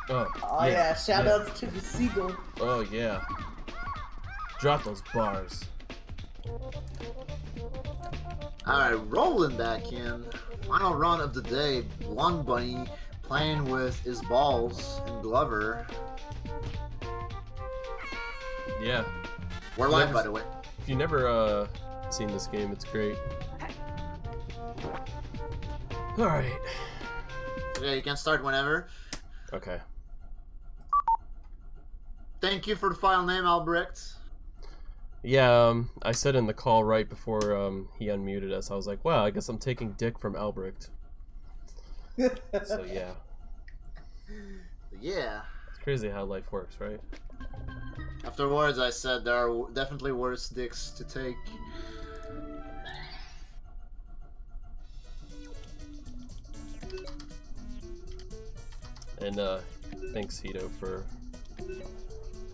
Oh, Oh yeah, shout out to the seagull. Oh yeah. Drop those bars. Alright, rolling back in. Final run of the day. BluntBunny playing with his balls and Glover. Yeah. We're live, by the way. If you've never seen this game, it's great. Alright. Okay, you can start whenever. Okay. Thank you for the file name, Albrecht. Yeah, I said in the call right before he unmuted us, I was like, wow, I guess I'm taking dick from Albrecht. So yeah. Yeah. It's crazy how life works, right? Afterwards, I said there are definitely worse dicks to take. And thanks V0o for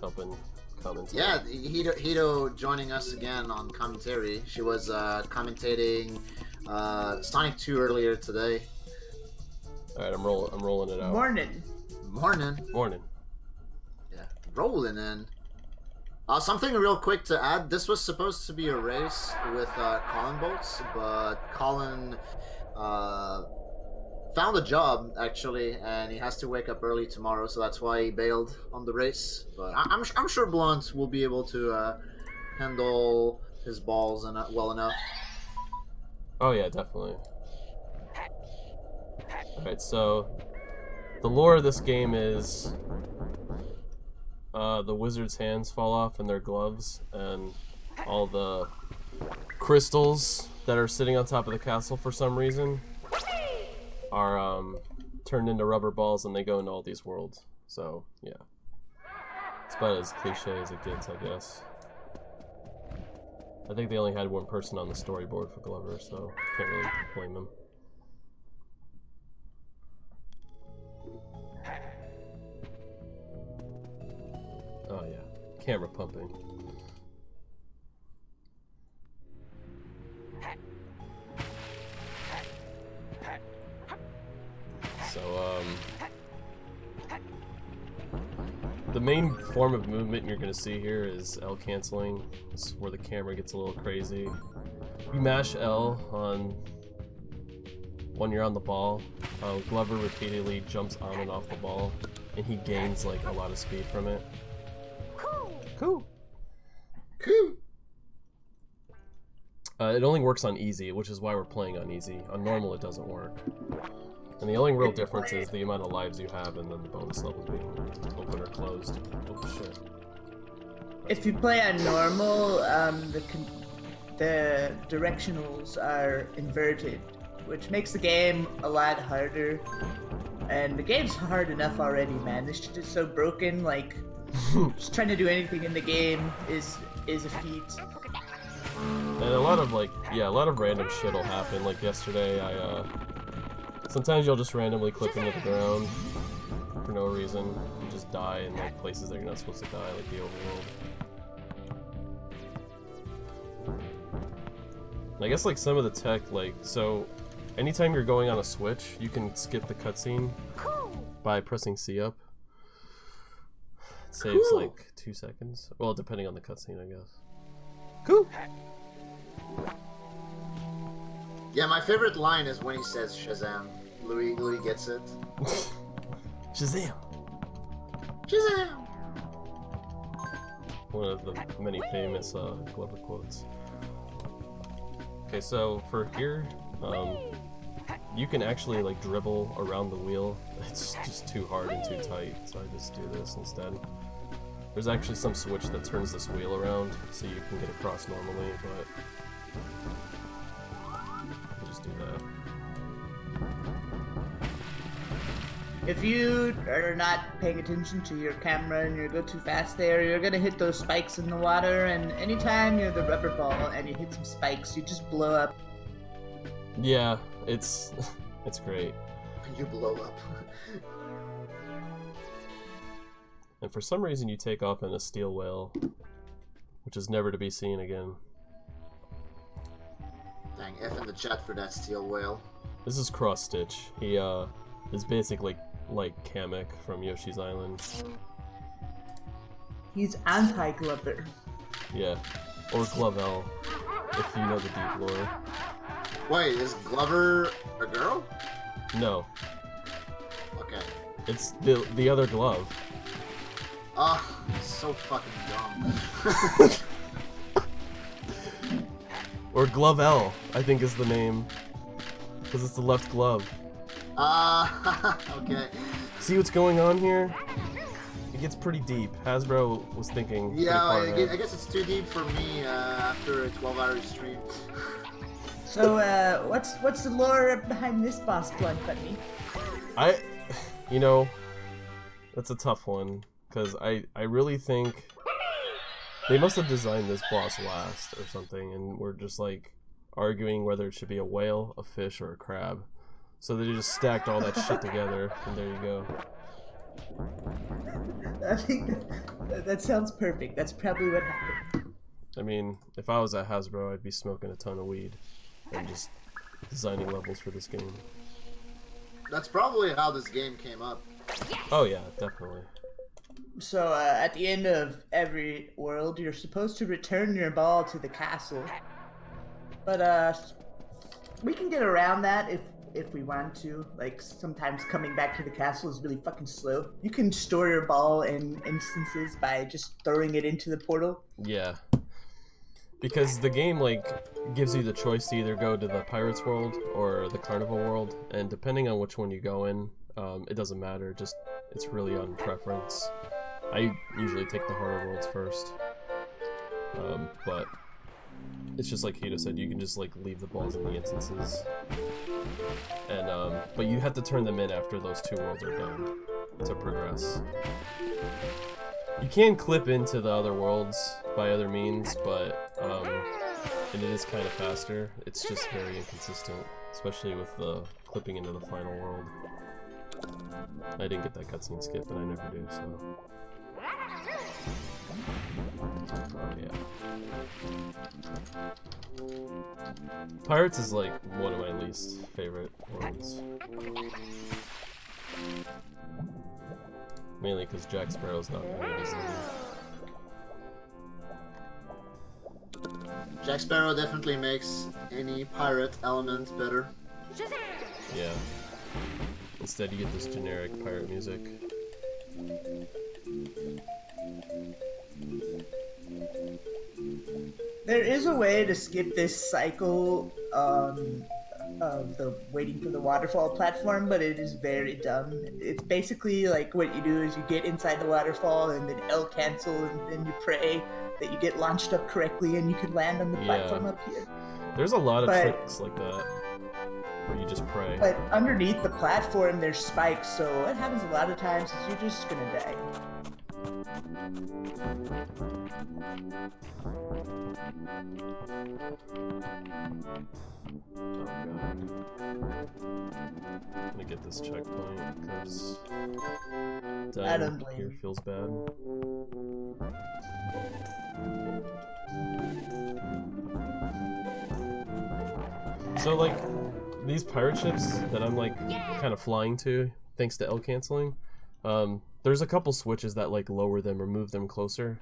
helping commentate. Yeah, V0o joining us again on commentary. She was commentating Sonic 2 earlier today. Alright, I'm rolling it out. Morning. Morning. Yeah, rolling in. Something real quick to add. This was supposed to be a race with Colin Bolts, but Colin found a job actually, and he has to wake up early tomorrow, so that's why he bailed on the race. But I'm sure Blunt will be able to handle his balls well enough. Oh yeah, definitely. Alright, so the lore of this game is the wizard's hands fall off in their gloves, and all the crystals that are sitting on top of the castle for some reason are turned into rubber balls, and they go into all these worlds. So yeah, it's about as cliche as it gets, I guess. I think they only had one person on the storyboard for Glover, so can't really blame them. Oh yeah, camera pumping. So, the main form of movement you're gonna see here is L canceling. This is where the camera gets a little crazy. You mash L on when you're on the ball. Glover repeatedly jumps on and off the ball, and he gains like a lot of speed from it. Cool. It only works on easy, which is why we're playing on easy. On normal, it doesn't work. And the only real difference is the amount of lives you have, and then the bonus level being open or closed. Oh shit. If you play on normal, the directionals are inverted, which makes the game a lot harder. And the game's hard enough already, man. This shit is so broken, like, just trying to do anything in the game is a feat. And a lot of a lot of random shit will happen. Like yesterday, sometimes you'll just randomly clip into the ground for no reason. You just die in like places that you're not supposed to die, like the overworld. And I guess like some of the tech, like, so anytime you're going on a switch, you can skip the cutscene by pressing C up. It saves like 2 seconds. Well, depending on the cutscene, I guess. Cool. Yeah, my favorite line is when he says Shazam. Louis gets it. Shazam! Shazam! One of the many famous Glover quotes. Okay, so for here, you can actually like dribble around the wheel. It's just too hard and too tight, so I just do this instead. There's actually some switch that turns this wheel around, so you can get across normally, but you just do that. If you are not paying attention to your camera and you go too fast there, you're gonna hit those spikes in the water, and anytime you're the rubber ball and you hit some spikes, you just blow up. Yeah, it's great. You blow up. And for some reason you take off in a steel whale, which is never to be seen again. Dang, F in the chat for that steel whale. This is Cross Stitch. He is basically like Kamek from Yoshi's Island. He's anti-Glover. Yeah, or Glovell, if you know the deep lore. Wait, is Glover a girl? No, Okay. it's the other glove. Ah, so fucking dumb. Or Glovell, I think is the name, because it's the left glove. Okay. See what's going on here? It gets pretty deep. Hasbro was thinking. pretty Yeah, far I ahead. guess it's too deep for me after a 12-hour stream. So, what's the lore behind this boss, BluntBunny? You know, that's a tough one, because I really think they must have designed this boss last or something, and we're just like arguing whether it should be a whale, a fish, or a crab. So they just stacked all that shit together, and there you go. I think that sounds perfect. That's probably what happened. I mean, if I was at Hasbro, I'd be smoking a ton of weed and just designing levels for this game. That's probably how this game came up. Oh yeah, definitely. So, at the end of every world, you're supposed to return your ball to the castle. But, we can get around that if we want to. Like, sometimes coming back to the castle is really fucking slow. You can store your ball in instances by just throwing it into the portal. Yeah. Because the game, like, gives you the choice to either go to the Pirates World or the Carnival World, and depending on which one you go in, it doesn't matter, just, it's really on preference. I usually take the harder worlds first. But it's just like Hito said, you can just, like, leave the balls in the instances. And, but you have to turn them in after those 2 worlds are done to progress. You can clip into the other worlds by other means, but and it is kind of faster. It's just very inconsistent, especially with the clipping into the final world. I didn't get that cutscene skip, and I never do, so. Oh, yeah. Pirates is like one of my least favorite worlds. Mainly because Jack Sparrow's not very easily. Jack Sparrow definitely makes any pirate element better. Yeah. Instead you get this generic pirate music. There is a way to skip this cycle of the waiting for the waterfall platform, but it is very dumb. It's basically like what you do is you get inside the waterfall and then L cancel and then you pray that you get launched up correctly and you can land on the platform up here. There's a lot of tricks like that where you just pray. But underneath the platform there's spikes, so what happens a lot of times is you're just gonna die. Oh god. I'm gonna get this checkpoint because I don't dying blame here you. feels bad. So like these pirate ships that I'm like kind of flying to thanks to L canceling, there's a couple switches that like lower them or move them closer.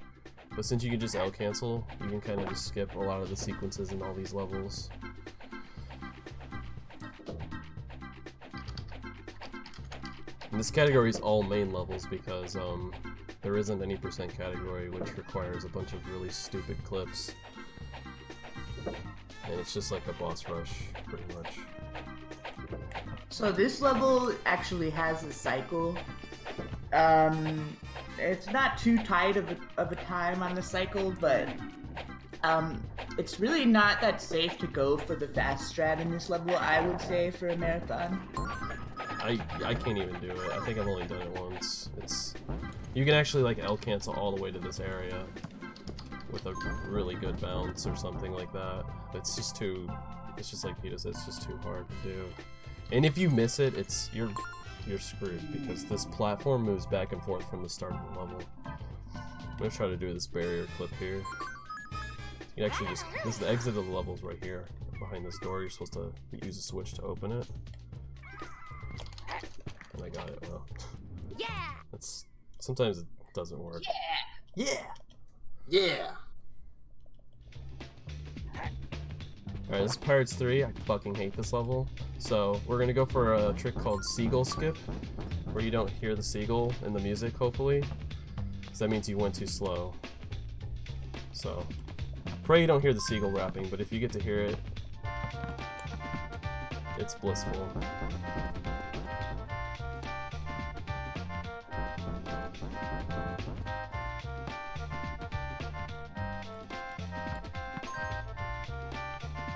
But since you can just L cancel, you can kind of just skip a lot of the sequences in all these levels. And this category is all main levels because there isn't any percent category, which requires a bunch of really stupid clips. And it's just like a boss rush, pretty much. So this level actually has a cycle. It's not too tight of a time on the cycle, but it's really not that safe to go for the fast strat in this level, I would say, for a marathon. I can't even do it. I think I've only done it once. You can actually like L cancel all the way to this area with a really good bounce or something like that. It's just like Peter said, it's just too hard to do. And if you miss it, you're screwed because this platform moves back and forth from the start of the level. I'm gonna try to do this barrier clip here. You actually this is the exit of the levels right here. Behind this door, you're supposed to use a switch to open it. And I got it, well. sometimes it doesn't work. Yeah! Yeah. Alright, this is Pirates 3. I fucking hate this level. So, we're gonna go for a trick called Seagull Skip, where you don't hear the seagull in the music, hopefully. Because that means you went too slow. So, pray you don't hear the seagull rapping, but if you get to hear it, it's blissful.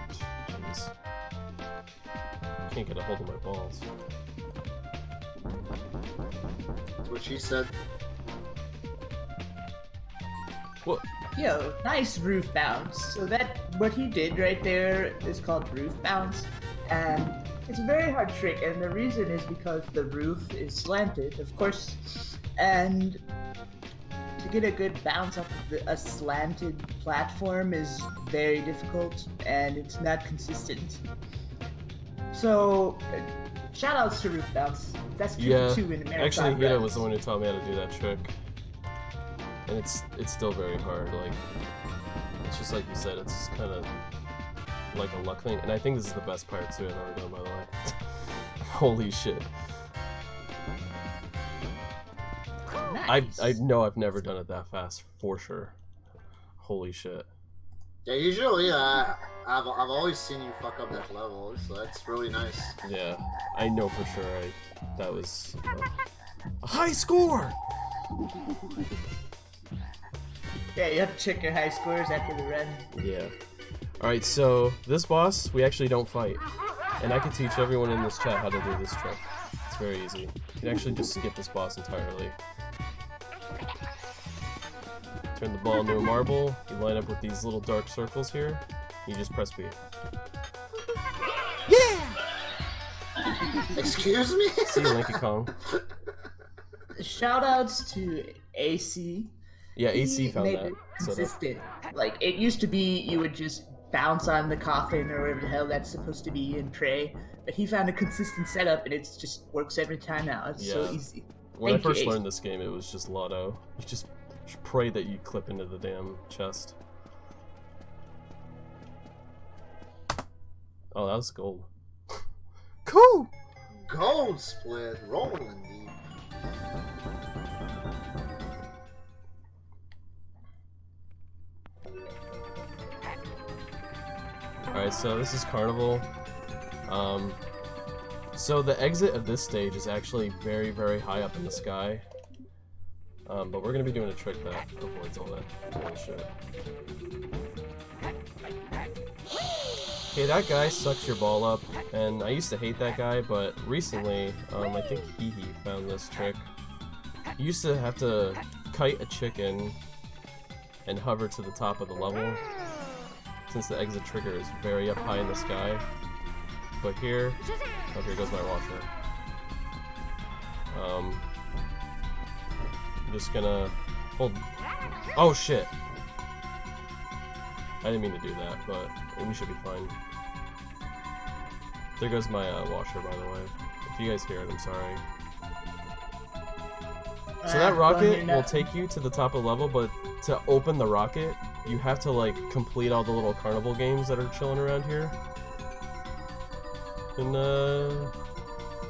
Jeez. Can't get a hold of my balls. That's what she said. What? Yo, nice roof bounce. So what he did right there is called roof bounce, and it's a very hard trick, and the reason is because the roof is slanted, of course, and to get a good bounce off of a slanted platform is very difficult, and it's not consistent. So, shoutouts to roof bounce. That's trick 2 in American. Actually, Hida was the one who taught me how to do that trick. And it's still very hard, like, it's just like you said, it's kind of like a luck thing, and I think this is the best Pirates 2 I've ever done, by the way. Holy shit. Nice. I know I've never done it that fast, for sure. Holy shit. Yeah, usually, I've always seen you fuck up that level, so that's really nice. Yeah, I know for sure that was a high score! Yeah, you have to check your high scores after the run. Yeah. Alright, so this boss, we actually don't fight. And I can teach everyone in this chat how to do this trick. It's very easy. You can actually just skip this boss entirely. Turn the ball into a marble, you line up with these little dark circles here, you just press B. Yeah! Excuse me? See you, Linky Kong. Shoutouts to AC. Yeah, AC He found made that. it setup. consistent. Like, it used to be you would just bounce on the coffin or whatever the hell that's supposed to be and pray, but he found a consistent setup and it just works every time now. It's so Yeah. easy. When Thank I you, first Ace. learned this game, it was just lotto. You just pray that you clip into the damn chest. Oh, that was gold. Cool! Gold split, rolling deep. Alright, so this is Carnival. So the exit of this stage is actually very, very high up in the sky. But we're gonna be doing a trick that avoids all that bullshit. Okay, that guy sucks your ball up, and I used to hate that guy, but recently, I think Hee found this trick. You used to have to kite a chicken and hover to the top of the level, since the exit trigger is very up high in the sky. But here, oh, here goes my washer. I'm just gonna hold. Oh shit! I didn't mean to do that, but we should be fine. There goes my washer, by the way. If you guys hear it, I'm sorry. So that rocket will take you to the top of the level, but to open the rocket, you have to like complete all the little carnival games that are chilling around here. And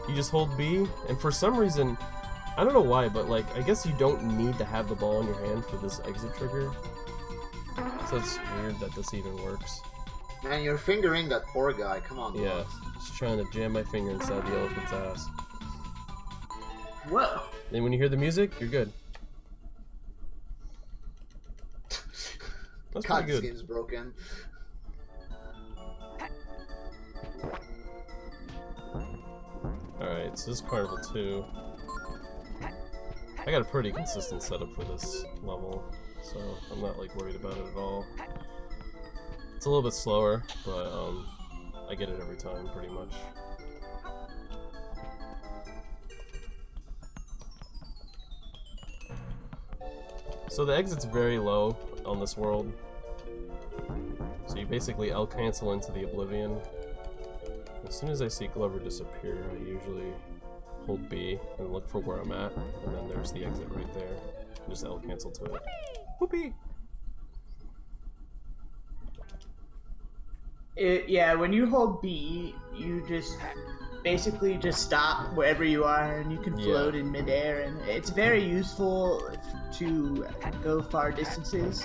you just hold B, and for some reason, I don't know why, but like I guess you don't need to have the ball in your hand for this exit trigger. So it's weird that this even works. Man, you're fingering that poor guy. Come on. Yeah, boss. just trying to jam my finger inside the elephant's ass. Whoa. Then when you hear the music, you're good. That's God, pretty this good. game's broken. Alright, so this is Carnival 2. I got a pretty consistent setup for this level, so I'm not like worried about it at all. It's a little bit slower, but I get it every time pretty much. So the exit's very low on this world. So you basically L-cancel into the oblivion. As soon as I see Glover disappear, I usually hold B and look for where I'm at, and then there's the exit right there. Just L cancel to it. Whoopee! Yeah, when you hold B, you just basically just stop wherever you are, and you can float in midair, and it's very useful to go far distances.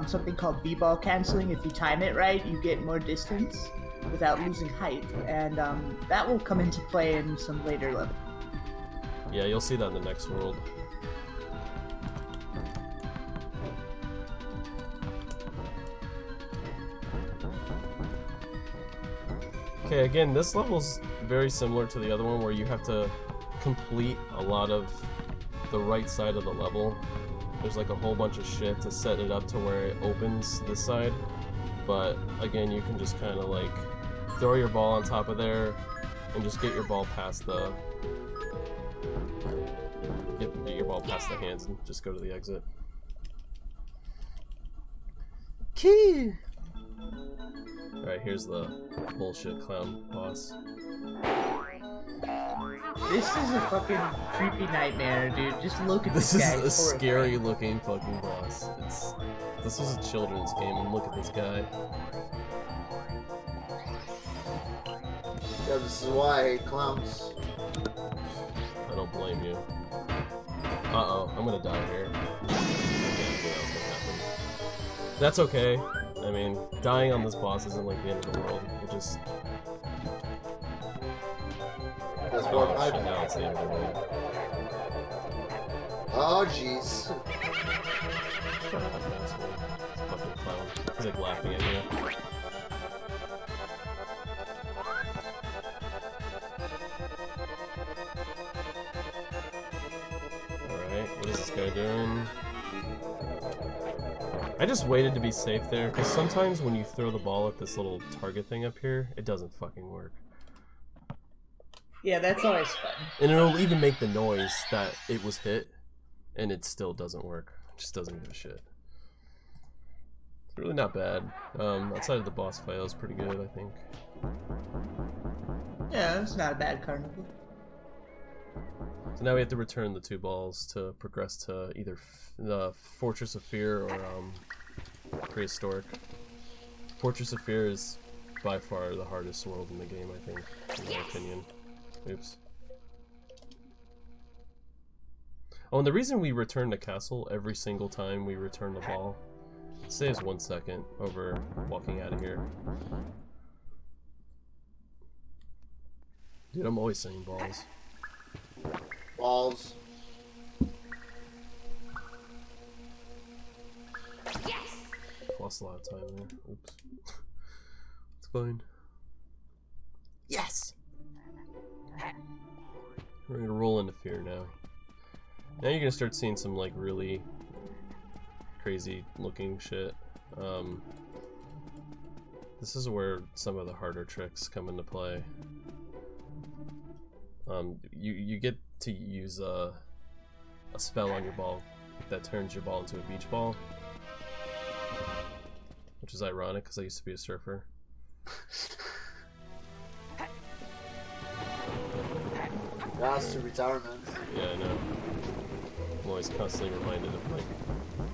Something called B-ball canceling. If you time it right, you get more distance without losing height, and that will come into play in some later level. Yeah, you'll see that in the next world. Okay, again, this level's very similar to the other one where you have to complete a lot of the right side of the level. There's like a whole bunch of shit to set it up to where it opens this side. But again, you can just kind of like throw your ball on top of there and just get your ball past the get your ball past the hands and just go to the exit. Key. Alright, here's the bullshit clown boss. This is a fucking creepy nightmare, dude. Just look at this guy. This is a scary looking fucking boss. This was a children's game, and look at this guy. Yeah, this is why I hate clowns. I don't blame you. Uh-oh, I'm gonna die here. I can't believe that was gonna happen. That's okay. I mean, dying on this boss isn't like the end of the world. It just... That's Oh what shit, now it's the end of the world. Oh jeez. Shut up, asshole. It's a fucking clown. He's like laughing at you. Alright, what is this guy doing? I just waited to be safe there, because sometimes when you throw the ball at this little target thing up here, it doesn't fucking work. Yeah, that's always fun. And it'll even make the noise that it was hit, and it still doesn't work. It just doesn't give a shit. It's really not bad. Outside of the boss fight, it was pretty good, I think. Yeah, it's not a bad carnival. So now we have to return the 2 balls to progress to either the Fortress of Fear or Prehistoric. Fortress of Fear is by far the hardest world in the game, I think, in my opinion. Oops. Oh, and the reason we return the castle every single time we return the ball, it saves 1 second over walking out of here. Dude, I'm always saying balls. Balls. Yes. Lost a lot of time there. Oops. It's fine. Yes! We're gonna roll into fear now. Now you're gonna start seeing some like really crazy looking shit. This is where some of the harder tricks come into play. You get to use a spell on your ball that turns your ball into a beach ball, which is ironic because I used to be a surfer. That's to retirement. Yeah, I know. I'm always constantly reminded of like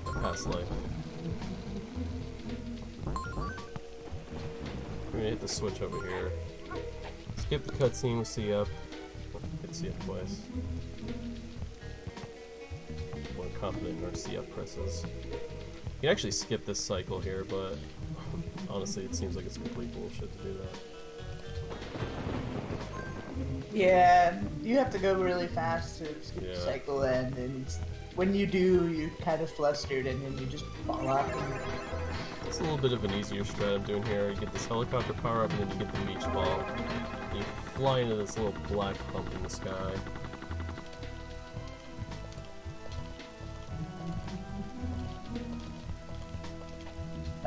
a past life. We're gonna hit the switch over here. Skip the cutscene with C up. Hit C up twice. We're confident in our C up presses. You can actually skip this cycle here, but honestly, it seems like it's complete bullshit to do that. Yeah, you have to go really fast to skip the Yeah. cycle, and then when you do, you're kind of flustered, and then you just fall off. It's a little bit of an easier strat I'm doing here. You get this helicopter power up, and then you get the beach ball. And you fly into this little black hump in the sky.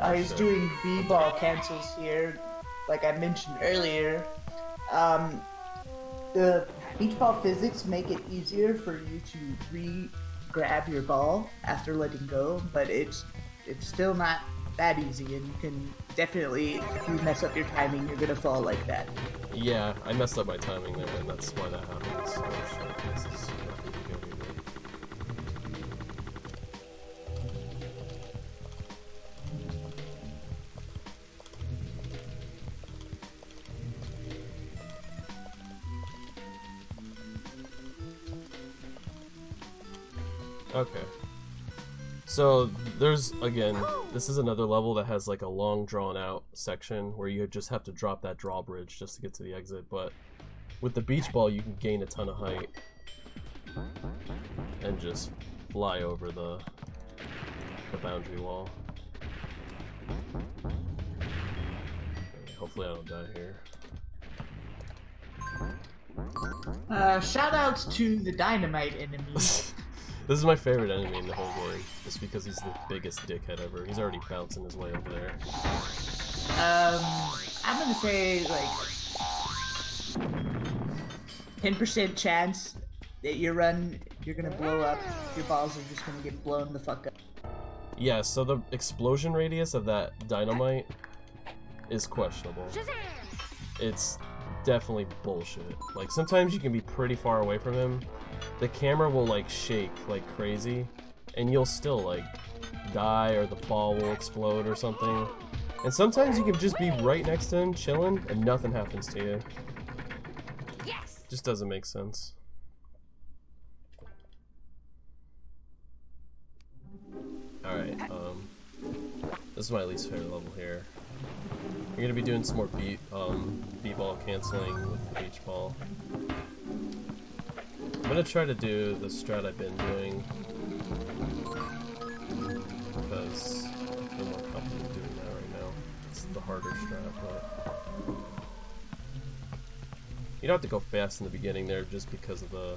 I was doing B-ball cancels here, like I mentioned earlier. The beach ball physics make it easier for you to re-grab your ball after letting go, but it's still not that easy, and you can definitely, if you mess up your timing, you're gonna fall like that. Yeah, I messed up my timing there, and that's why that happens. Oh shit, this is not gonna be good either. Okay. So there's, again, this is another level that has like a long drawn out section where you just have to drop that drawbridge just to get to the exit, but with the beach ball you can gain a ton of height and just fly over the boundary wall. Okay, hopefully I don't die here. Shout outs to the dynamite enemies. This is my favorite enemy in the whole game, just because he's the biggest dickhead ever. He's already bouncing his way over there. I'm gonna say like 10% chance that you're gonna blow up. Your balls are just gonna get blown the fuck up. Yeah, so the explosion radius of that dynamite is questionable. It's definitely bullshit. Like, sometimes you can be pretty far away from him. The camera will like shake like crazy, and you'll still like die, or the ball will explode or something. And sometimes you can just be right next to him, chilling, and nothing happens to you. Yes. Just doesn't make sense. Alright, this is my least favorite level here. You're gonna be doing some more b-ball canceling with the beach ball. I'm gonna try to do the strat I've been doing because I feel more confident doing that right now. It's the harder strat, but you don't have to go fast in the beginning there just because of the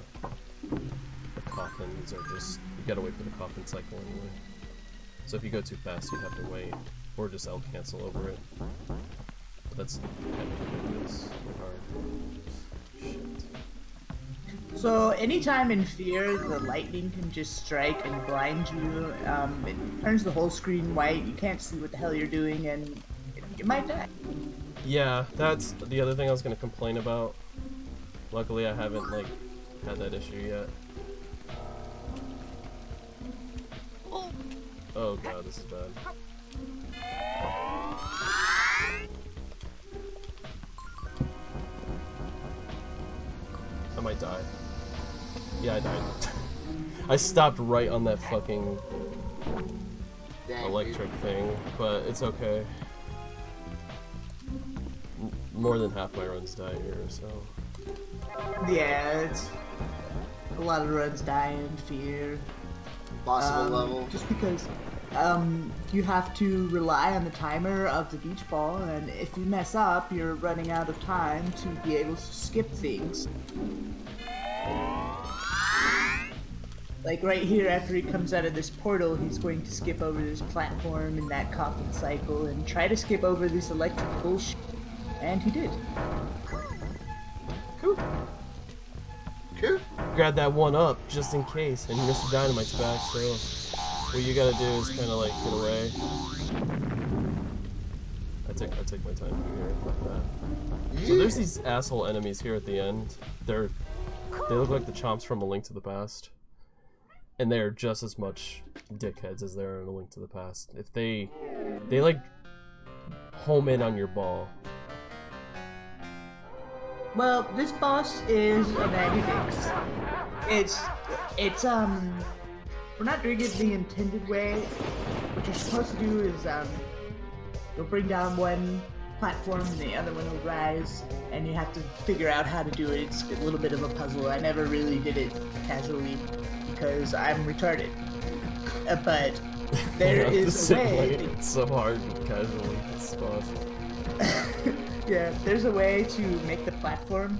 coffins are just, you gotta wait for the coffin cycle anyway. So if you go too fast, you'd have to wait, or just L cancel over it. But that's kind of ridiculous. Hard. Shit. So anytime in fear, the lightning can just strike and blind you. It turns the whole screen white. You can't see what the hell you're doing, and you might die. Yeah, that's the other thing I was gonna complain about. Luckily, I haven't like had that issue yet. Oh god, this is bad. I might die. Yeah, I died. I stopped right on that fucking electric thing, but it's okay. More than half my runs die here, so... Yeah, it's a lot of runs die in fear. Possible level. Just because you have to rely on the timer of the beach ball, and if you mess up, you're running out of time to be able to skip things. Like right here, after he comes out of this portal, he's going to skip over this platform in that coffin cycle and try to skip over this electric bullshit. And he did. Cool. Cool. Grab that one up just in case, and Mr. Dynamite's back, so what you gotta do is kind of like get away. I take my time here, like that. So there's these asshole enemies here at the end. They look like the chomps from A Link to the Past, and they're just as much dickheads as they are in A Link to the Past. If they like home in on your ball. Well, this boss is a bag of dicks. We're not doing it the intended way. What you're supposed to do is, you'll bring down one platform and the other one will rise, and you have to figure out how to do it. It's a little bit of a puzzle. I never really did it casually because I'm retarded. But there is a way. It's so hard casually. This boss. Yeah, there's a way to make the platform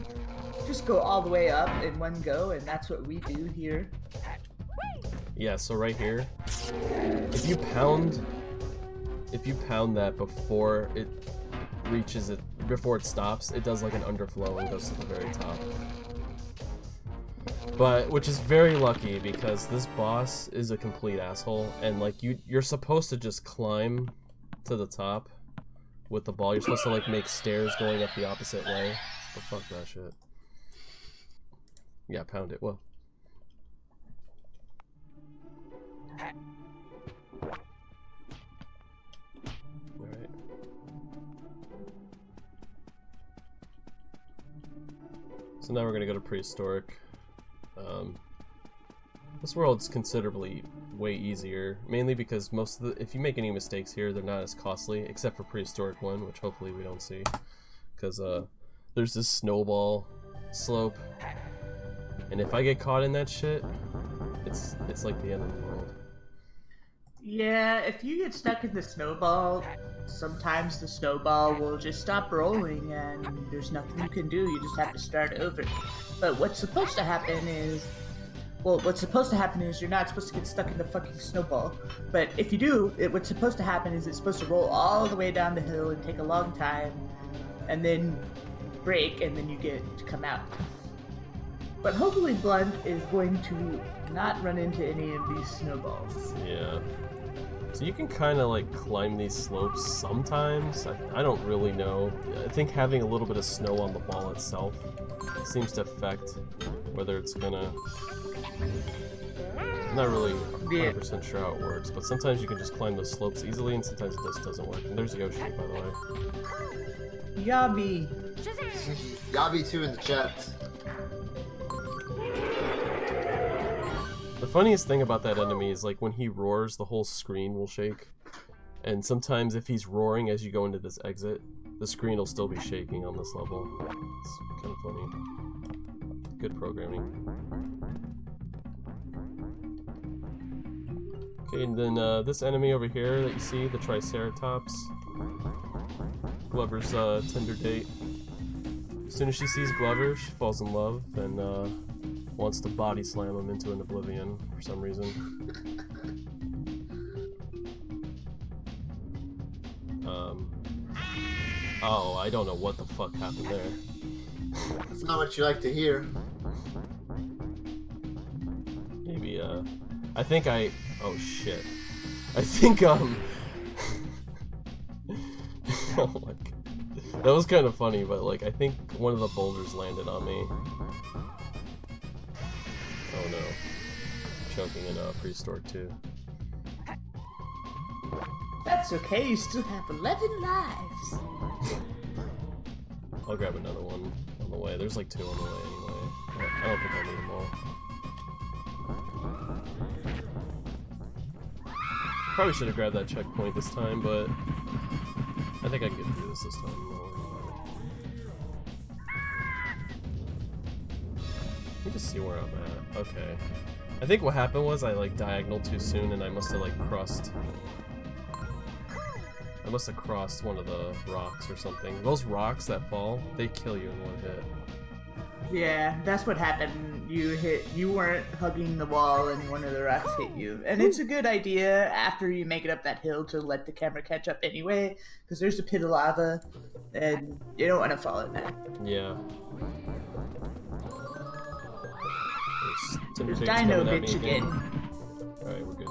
just go all the way up in one go, and that's what we do here. Yeah, so right here, if you pound that before it reaches it, before it stops, it does like an underflow and goes to the very top. But, which is very lucky because this boss is a complete asshole, and like you're supposed to just climb to the top with the ball. You're supposed to like make stairs going up the opposite way. But fuck that shit. Yeah, pound it. Whoa. Alright. So now we're gonna go to prehistoric. This world's considerably way easier, mainly because most of the, if you make any mistakes here, they're not as costly, except for prehistoric one, which hopefully we don't see, because there's this snowball slope, and if I get caught in that shit, it's like the end of the world. Yeah, if you get stuck in the snowball, sometimes the snowball will just stop rolling and there's nothing you can do, you just have to start over. But what's supposed to happen is, well, what's supposed to happen is you're not supposed to get stuck in the fucking snowball. But if you do, what's supposed to happen is it's supposed to roll all the way down the hill and take a long time, and then break, and then you get to come out. But hopefully Blunt is going to not run into any of these snowballs. Yeah. So you can kind of like climb these slopes sometimes. I don't really know. I think having a little bit of snow on the ball itself seems to affect whether it's gonna... I'm not really 100% sure how it works, but sometimes you can just climb those slopes easily and sometimes it just doesn't work. And there's Yoshi, by the way. Yummy. Yabi 2 in the chat. The funniest thing about that enemy is like when he roars, the whole screen will shake. And sometimes if he's roaring as you go into this exit, the screen will still be shaking on this level. It's kind of funny. Good programming. Okay, and then this enemy over here that you see, the Triceratops, Glover's Tinder date. As soon as she sees Glover, she falls in love and wants to body slam him into an oblivion for some reason. Oh, I don't know what the fuck happened there. That's not what you like to hear. Maybe, I think oh shit. I think, oh my god. That was kind of funny, but like, I think one of the boulders landed on me. Oh no. Choking in prehistoric 2. That's okay, you still have 11 lives. I'll grab another one on the way. There's like 2 on the way anyway. I don't think I'll need them all. Probably should have grabbed that checkpoint this time, but I think I can get through this time. Let me just see where I'm at. Okay. I think what happened was I like diagonal too soon and I must have like crossed... I must have crossed one of the rocks or something. Those rocks that fall, they kill you in one hit. Yeah, that's what happened. You weren't hugging the wall and one of the rocks hit you. And it's a good idea after you make it up that hill to let the camera catch up anyway, because there's a pit of lava and you don't want to fall in that. Yeah. There's Dino bitch again. Alright, we're good.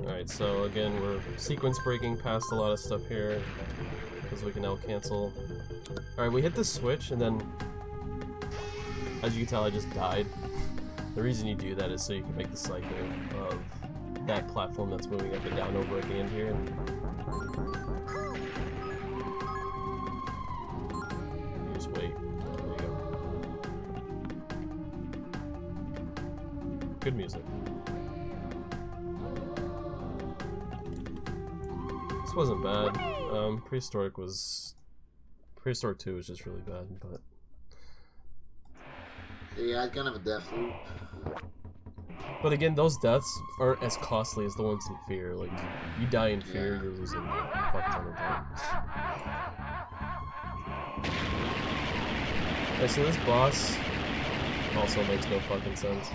Alright, so again, we're sequence breaking past a lot of stuff here, because we can now cancel. Alright, we hit the switch, and then, as you can tell, I just died. The reason you do that is so you can make the cycle of that platform that's moving up and down over at the end here. You just wait. There you go. Good music. This wasn't bad. Prehistoric 2 was just really bad, but... Yeah, I kind of a death loop. But again, those deaths aren't as costly as the ones in Fear. Like, you die in Fear, you're losing a fuck ton of time. Okay, so this boss also makes no fucking sense.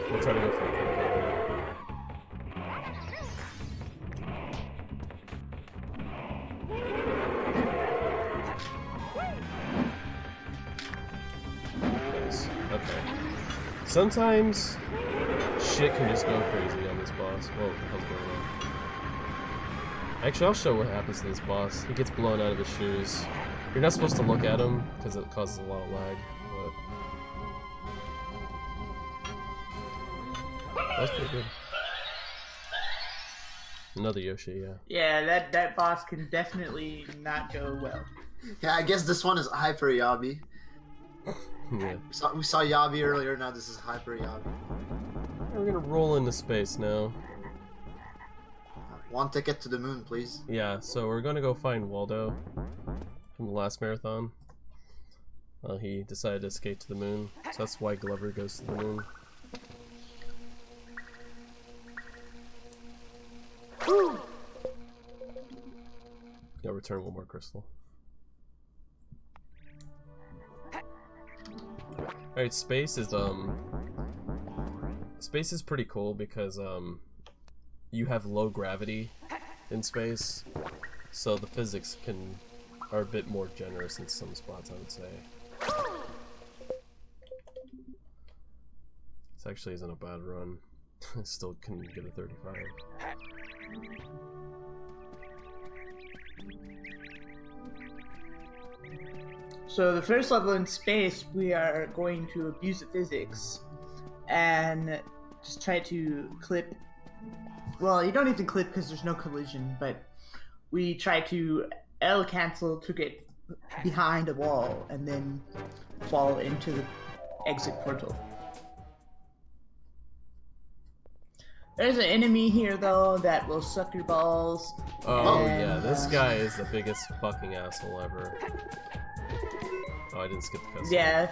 We'll try to go for a kill. Sometimes shit can just go crazy on this boss. Whoa, what the hell's going on? Actually, I'll show what happens to this boss. He gets blown out of his shoes. You're not supposed to look at him because it causes a lot of lag. But that's pretty good. Another Yoshi, yeah. Yeah, that boss can definitely not go well. Yeah, I guess this one is Hyper Yabi. Yeah. We saw Yabi earlier, now this is Hyper Yabi. We're gonna roll into space now. One ticket to the moon, please. Yeah, so we're gonna go find Waldo from the last marathon. He decided to escape to the moon, so that's why Glover goes to the moon. Yeah, return one more crystal. Alright, space is pretty cool because you have low gravity in space, so the physics are a bit more generous in some spots, I would say. This actually isn't a bad run. I still can get a 35. So the first level in space, we are going to abuse the physics and just try to clip. Well, you don't need to clip because there's no collision, but we try to L cancel to get behind a wall and then fall into the exit portal. There's an enemy here though that will suck your balls. Oh and, yeah, this guy is the biggest fucking asshole ever. Oh, I didn't skip the cutscene. Yeah,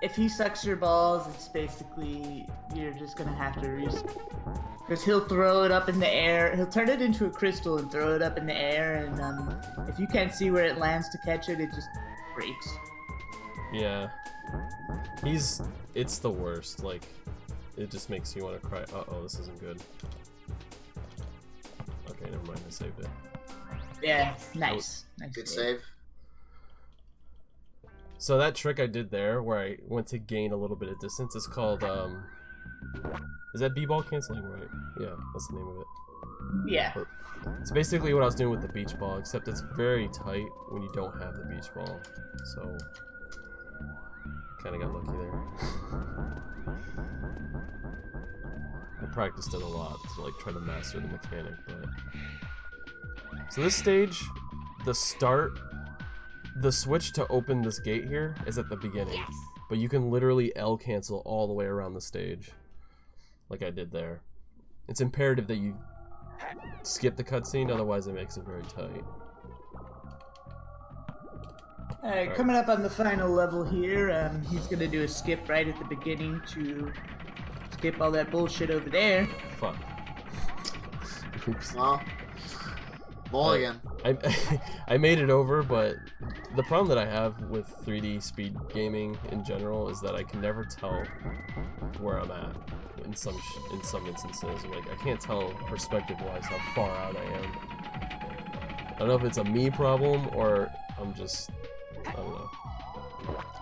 if he sucks your balls, it's basically you're just gonna have to because he'll throw it up in the air. He'll turn it into a crystal and throw it up in the air, and if you can't see where it lands to catch it, it just breaks. Yeah, it's the worst. Like, it just makes you want to cry. Uh-oh, this isn't good. Okay, never mind. I saved it. Yeah, nice. Nice Good save. So that trick I did there, where I went to gain a little bit of distance, is called, is that B-ball canceling, right? Yeah, that's the name of it. Yeah. It's basically what I was doing with the beach ball, except it's very tight when you don't have the beach ball. So, kind of got lucky there. I practiced it a lot to like try to master the mechanic, but... So this stage, the switch to open this gate here is at the beginning, but you can literally L cancel all the way around the stage, like I did there. It's imperative that you skip the cutscene, otherwise it makes it very tight. Alright, coming up on the final level here, he's gonna do a skip right at the beginning to skip all that bullshit over there. Fuck. Oops. Well, ball again. I made it over, but the problem that I have with 3D speed gaming in general is that I can never tell where I'm at in some instances. Like, I can't tell perspective-wise how far out I am. I don't know if it's a me problem or I'm just, I don't know.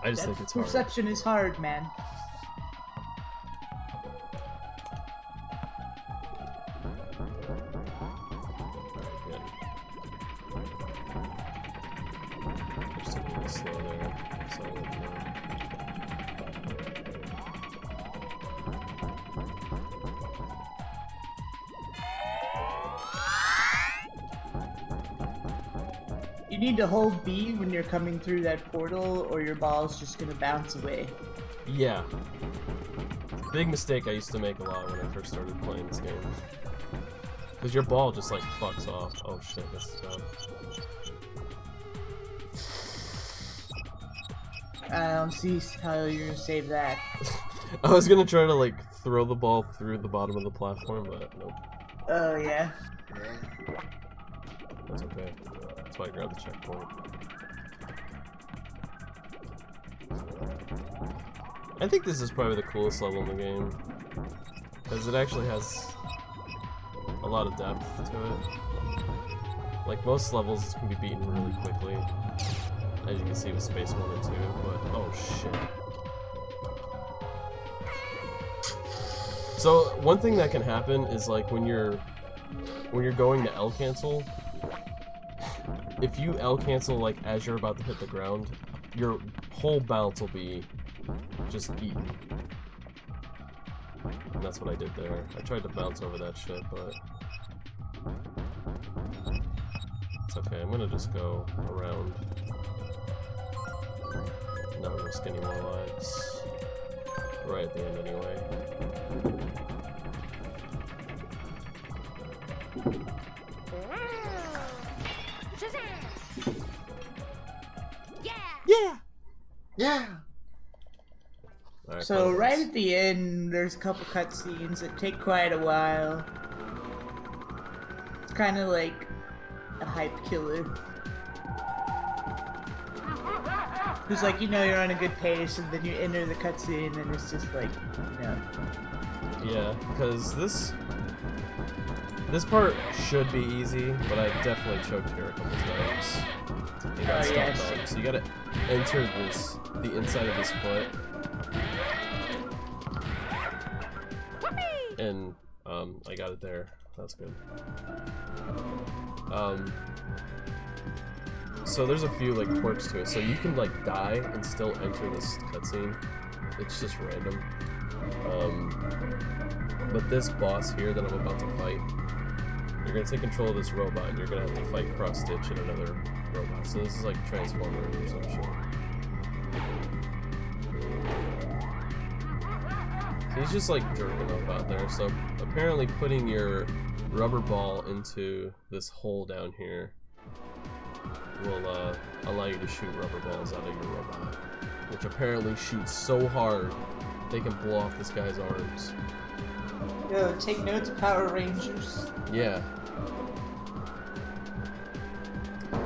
I just think it's hard. Perception is hard, man. Slow there, so I'll let you know. You need to hold B when you're coming through that portal, or your ball's just gonna bounce away. Yeah. Big mistake I used to make a lot when I first started playing this game. Because your ball just like fucks off. Oh shit, this is bad. I don't see how you're gonna save that. I was gonna try to like throw the ball through the bottom of the platform, but nope. Oh yeah. That's okay. That's why I grabbed the checkpoint. I think this is probably the coolest level in the game. Because it actually has a lot of depth to it. Like most levels can be beaten really quickly. As you can see with Space 1 and 2, but oh shit. So one thing that can happen is like when you're going to L cancel, if you L cancel like as you're about to hit the ground, your whole bounce will be just eaten. And that's what I did there. I tried to bounce over that shit, but it's okay. I'm gonna just go around. Not risk any more lives. Right at the end anyway. Yeah. Yeah. Alright, So fine. right at the end, there's a couple cutscenes that take quite a while. It's kind of like a hype killer. It's like, you know, you're on a good pace, and then you enter the cutscene, and it's just like, you know. Yeah, because this part should be easy, but I definitely choked here a couple times. You got stopped yes. on, so you gotta enter the inside of his foot. And I got it there. That's good. So there's a few like quirks to it. So you can like die and still enter this cutscene. It's just random. But this boss here that I'm about to fight, you're gonna take control of this robot and you're gonna have to fight Cross Stitch and another robot. So this is like Transformers or some shit. He's just like jerking off out there. So apparently putting your rubber ball into this hole down here will allow you to shoot rubber balls out of your robot, which apparently shoots so hard they can blow off this guy's arms. Yo, take notes, Power Rangers. Yeah.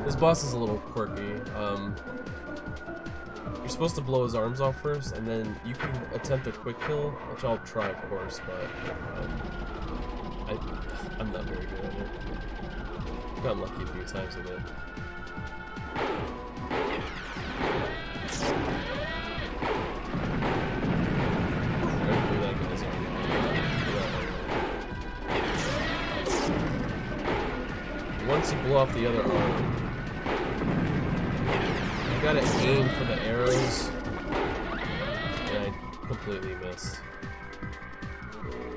This boss is a little quirky. You're supposed to blow his arms off first, and then you can attempt a quick kill, which I'll try, of course, but I'm not very good at it. I've gotten lucky a few times with it. Once you blow off the other arm, you gotta aim for the arrows, and I completely missed.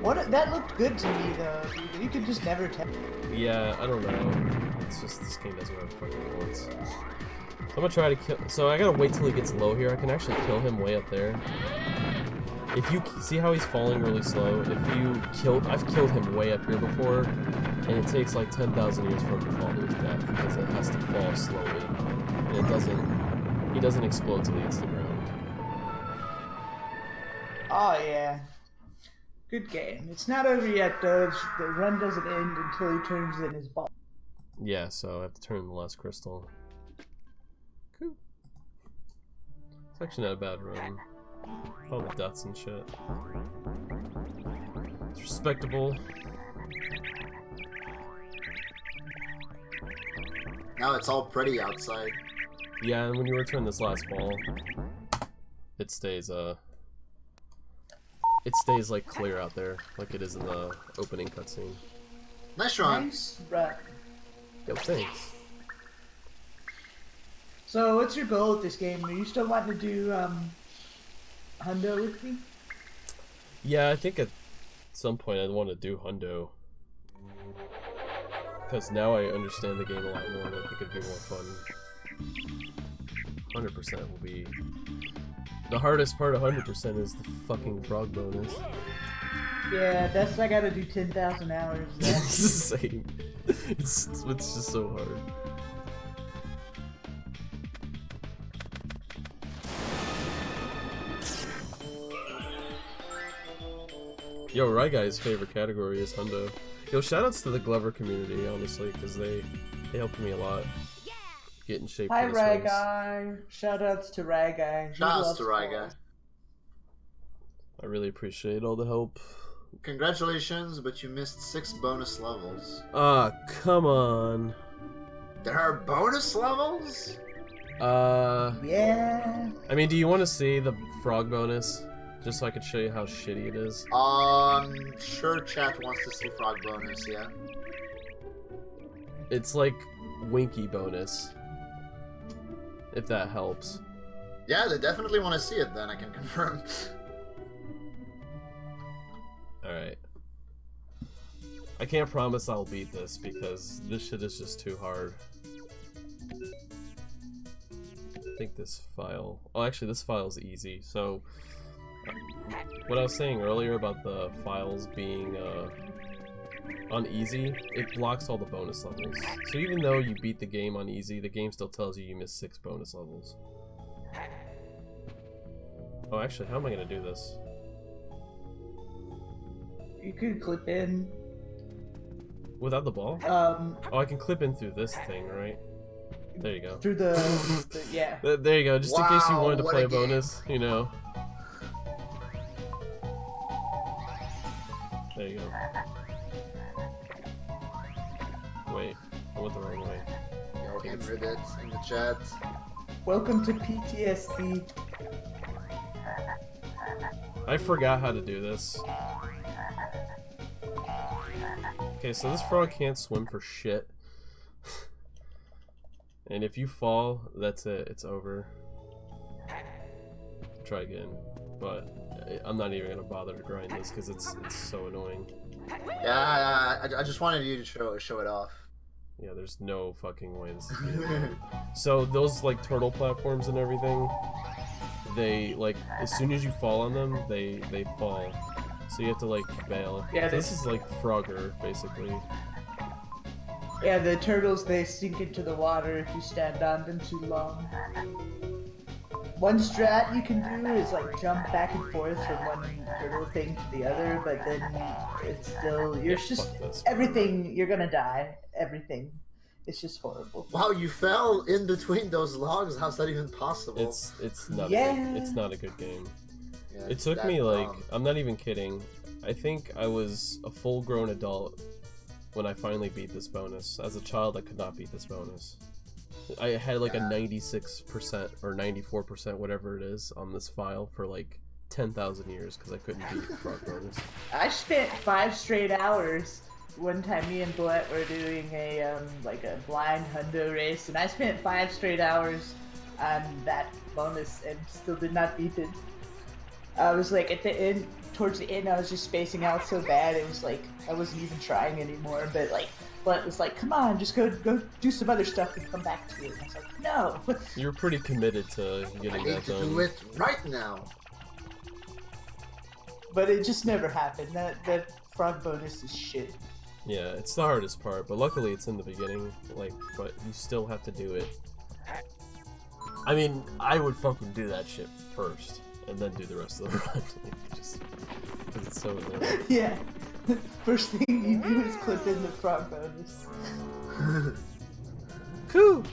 What? That looked good to me, though. Dude. You could just never tell. Yeah, I don't know. It's just this game does whatever the fuck it wants. So I'm gonna try to kill. So I gotta wait till he gets low here. I can actually kill him way up there. If you see how he's falling really slow, I've killed him way up here before, and it takes like 10,000 years for him to fall to his death because it has to fall slowly, and he doesn't explode till he hits the ground. Oh, yeah. Good game. It's not over yet, though. The run doesn't end until he turns in his ball. Yeah, so I have to turn in the last crystal. Cool. It's actually not a bad run. All the deaths and shit. It's respectable. Now it's all pretty outside. Yeah, and when you return this last ball, it stays like clear out there, like it is in the opening cutscene. Nice run. Nice run. Yo, thanks. So, what's your goal with this game? Are you still wanting to do, Hundo with me? Yeah, I think at some point I'd want to do Hundo. Because now I understand the game a lot more and I think it'd be more fun. 100% will be... The hardest part of 100% is the fucking frog bonus. Yeah, I gotta do 10,000 hours. It's the same. It's just so hard. Yo, Rai Guy's favorite category is Hundo. Yo, shoutouts to the Glover community, honestly, because they helped me a lot get in shape Hi, for this Rai race. Guy. Shoutouts to Rai Guy. Shoutouts to Rai Guy. I really appreciate all the help. Congratulations, but you missed 6 bonus levels. Ah, come on. There are bonus levels? Yeah. I mean, do you want to see the frog bonus? Just so I could show you how shitty it is. Sure, chat wants to see frog bonus, yeah. It's like Winky bonus. If that helps. Yeah, they definitely want to see it then, I can confirm. Alright. I can't promise I'll beat this because this shit is just too hard. I think this file... Oh, actually, this file's easy. So, what I was saying earlier about the files being on easy, it blocks all the bonus levels. So even though you beat the game on easy, the game still tells you missed 6 bonus levels. Oh, actually, how am I gonna do this? You could clip in. Without the ball? Oh, I can clip in through this thing, right? There you go. Through the yeah. There you go, just in case you wanted to what play a a bonus, you know. There you go. Wait, I went the wrong way. Yo, Ribbit in the chat. Welcome to PTSD. I forgot how to do this. Okay, so this frog can't swim for shit. And if you fall, that's it. It's over. Try again. But I'm not even gonna bother to grind this because it's so annoying. Yeah, I just wanted you to show it off. Yeah, there's no fucking way this is good. So those like turtle platforms and everything, they like as soon as you fall on them, they fall. So you have to like bail. Yeah, this is like Frogger basically. Yeah, the turtles, they sink into the water if you stand on them too long. One strat you can do is like jump back and forth from one turtle thing to the other, but then it's still, you're just, everything, you're gonna die. Everything. It's just horrible. Wow, you fell in between those logs. How's that even possible? It's not Yeah. it's not a good game. Yeah, It took me like, I'm not even kidding, I think I was a full-grown adult when I finally beat this bonus. As a child, I could not beat this bonus. I had like a 96% or 94%, whatever it is, on this file for like 10,000 years because I couldn't beat frog bonus. I spent 5 straight hours. One time me and Blunt were doing a like a blind hundo race, and I spent 5 straight hours on that bonus and still did not beat it. I was like at the end, towards the end, I was just spacing out so bad. It was like I wasn't even trying anymore. But like Blunt was like, "Come on, just go do some other stuff and come back to it." And I was like, "No." You were pretty committed to I getting need that to done. do it right now. But it just never happened. That frog bonus is shit. Yeah, it's the hardest part, but luckily it's in the beginning. Like, but you still have to do it. I mean, I would fucking do that shit first, and then do the rest of the run. Just because it's so annoying. Yeah. First thing you do is clip in the frog bonus. Cool.